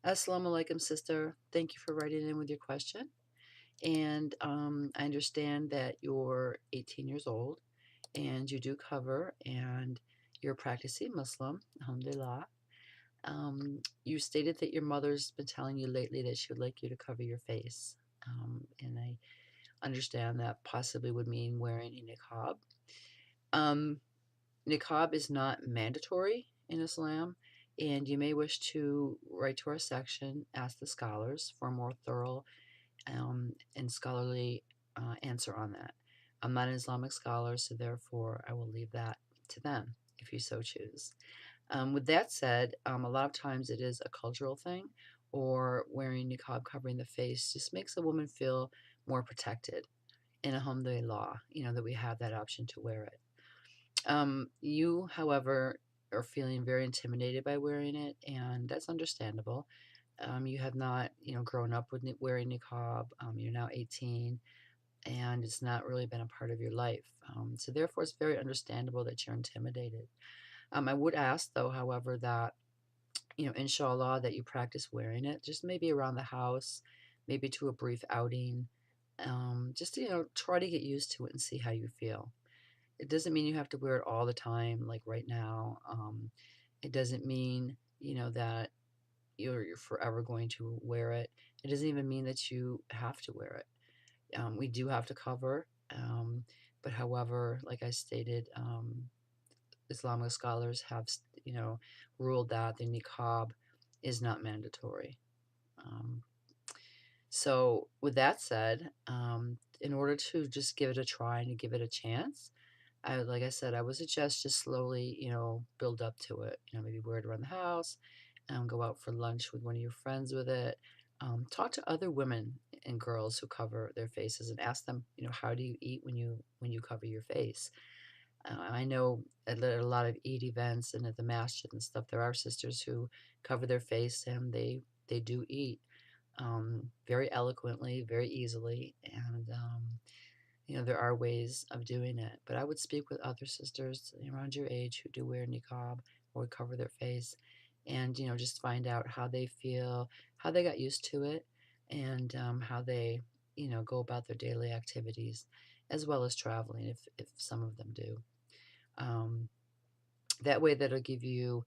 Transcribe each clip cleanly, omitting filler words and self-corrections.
Assalamu alaikum, sister. Thank you for writing in with your question. And I understand that you're 18 years old and you do cover and you're a practicing Muslim, alhamdulillah. You stated that your mother's been telling you lately that she would like you to cover your face. And I understand that possibly would mean wearing a niqab. Um, Niqab is not mandatory in Islam, and you may wish to write to our section, ask the scholars for a more thorough and scholarly answer on that. I'm not an Islamic scholar, so therefore I will leave that to them if you so choose. With that said, a lot of times it is a cultural thing, or wearing niqab covering the face just makes a woman feel more protected. And alhamdulillah, that we have that option to wear it. You, however, are feeling very intimidated by wearing it, and that's understandable. You have not, grown up with wearing niqab. You're now 18, and it's not really been a part of your life. So therefore, it's very understandable that you're intimidated. I would ask, though, however, that inshallah, that you practice wearing it, just maybe around the house, maybe to a brief outing. Just to, try to get used to it and see how you feel. It doesn't mean you have to wear it all the time, like right now. It doesn't mean, that you're forever going to wear it. It doesn't even mean that you have to wear it. We do have to cover, but however, like I stated, Islamic scholars have, ruled that the niqab is not mandatory. Um, so, with that said, in order to just give it a try and to give it a chance, like I said, I would suggest just slowly, build up to it. Maybe wear it around the house, go out for lunch with one of your friends with it. Talk to other women and girls who cover their faces and ask them, how do you eat when you cover your face? I know at a lot of Eid events and at the masjid and stuff, there are sisters who cover their face and they do eat very eloquently, very easily, and there are ways of doing it. But I would speak with other sisters around your age who do wear niqab or would cover their face, and just find out how they feel, how they got used to it, and how they go about their daily activities, as well as traveling if some of them do. Um, that way, that'll give you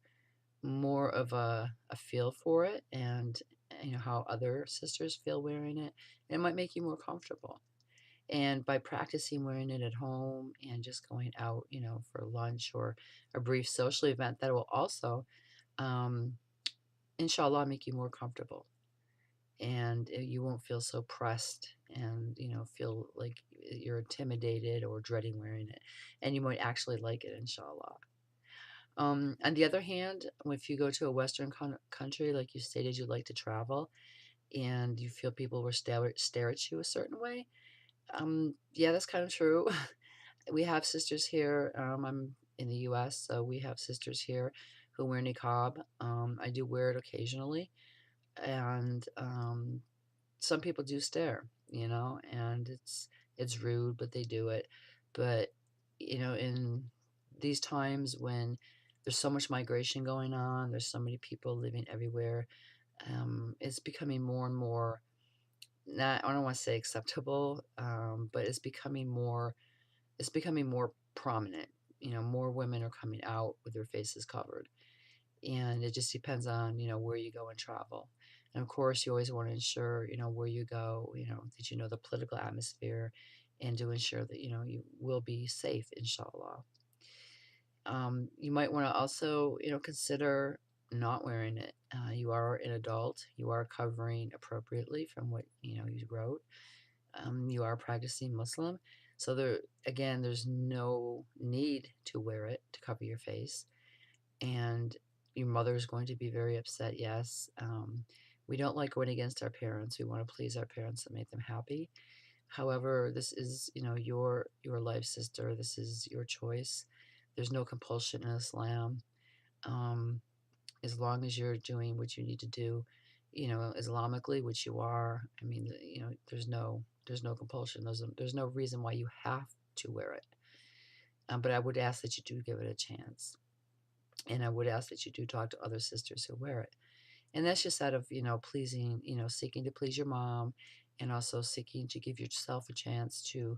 more of a feel for it, and how other sisters feel wearing it. And it might make you more comfortable. And by practicing wearing it at home and just going out, for lunch or a brief social event, that will also, um, inshallah, make you more comfortable. And you won't feel so pressed and, feel like you're intimidated or dreading wearing it. And you might actually like it, inshallah. On the other hand, if you go to a Western country, like you stated you'd like to travel, and you feel people will stare at you a certain way, yeah, that's kind of true. We have sisters here. I'm in the U.S., so we have sisters here who wear niqab. I do wear it occasionally, and some people do stare, and it's rude, but they do it. But in these times when there's so much migration going on, there's so many people living everywhere. It's becoming more and more, not, I don't want to say acceptable, but it's becoming more prominent. More women are coming out with their faces covered. And it just depends on, where you go and travel. And of course, you always want to ensure, where you go, that you know the political atmosphere and to ensure that, you will be safe, inshallah. You might want to also, consider not wearing it. You are an adult. You are covering appropriately from what, you wrote. You are a practicing Muslim. So there's no need to wear it to cover your face. And your mother is going to be very upset, yes. We don't like going against our parents. We want to please our parents and make them happy. However, this is, your life, sister. This is your choice. There's no compulsion in Islam. Um, as long as you're doing what you need to do, Islamically, which you are. I mean, there's no compulsion. There's no reason why you have to wear it. But I would ask that you do give it a chance, and I would ask that you do talk to other sisters who wear it. And that's just out of, pleasing, seeking to please your mom, and also seeking to give yourself a chance to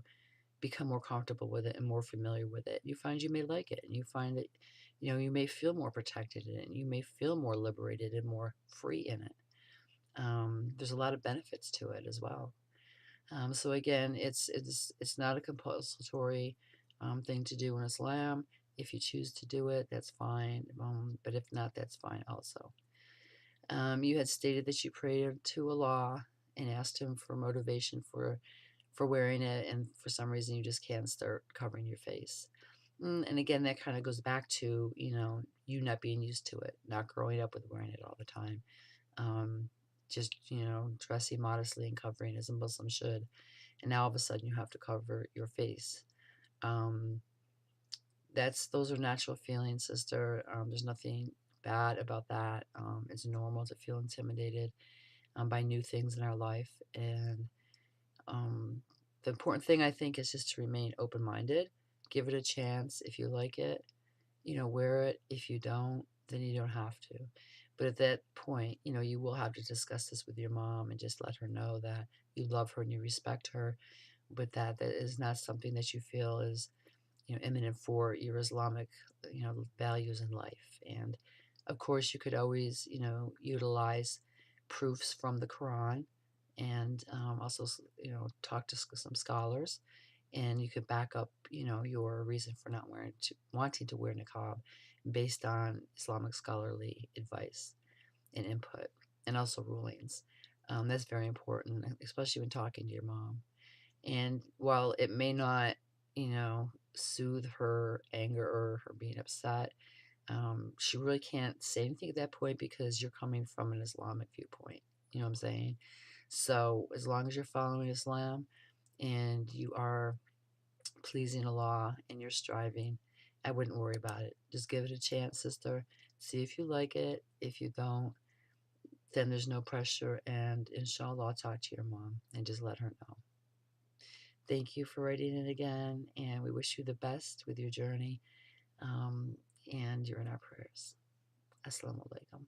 become more comfortable with it and more familiar with it. You find you may like it, and you find that, you may feel more protected in it, and you may feel more liberated and more free in it. There's a lot of benefits to it as well. So again, it's not a compulsory thing to do in Islam. If you choose to do it, that's fine. But if not, that's fine also. You had stated that you prayed to Allah and asked Him for motivation for wearing it, and for some reason you just can't start covering your face. And again, that kind of goes back to, you not being used to it, not growing up with wearing it all the time. Um, just, dressing modestly and covering as a Muslim should. And now all of a sudden you have to cover your face. Um, those are natural feelings, sister. There's nothing bad about that. It's normal to feel intimidated by new things in our life. And um, the important thing, I think, is just to remain open minded. Give it a chance. If you like it, wear it. If you don't, then you don't have to. But at that point, you will have to discuss this with your mom and just let her know that you love her and you respect her, but that is not something that you feel is, imminent for your Islamic, values in life. And of course, you could always, utilize proofs from the Quran, and also, talk to some scholars, and you could back up, your reason for not wanting to wear niqab based on Islamic scholarly advice and input, and also rulings. That's very important, especially when talking to your mom. And while it may not, soothe her anger or her being upset, she really can't say anything at that point because you're coming from an Islamic viewpoint. You know what I'm saying? So as long as you're following Islam and you are pleasing Allah and you're striving, I wouldn't worry about it. Just give it a chance, sister. See if you like it. If you don't, then there's no pressure. And inshallah, I'll talk to your mom and just let her know. Thank you for writing in again, and we wish you the best with your journey. Um, and you're in our prayers. Assalamu alaikum.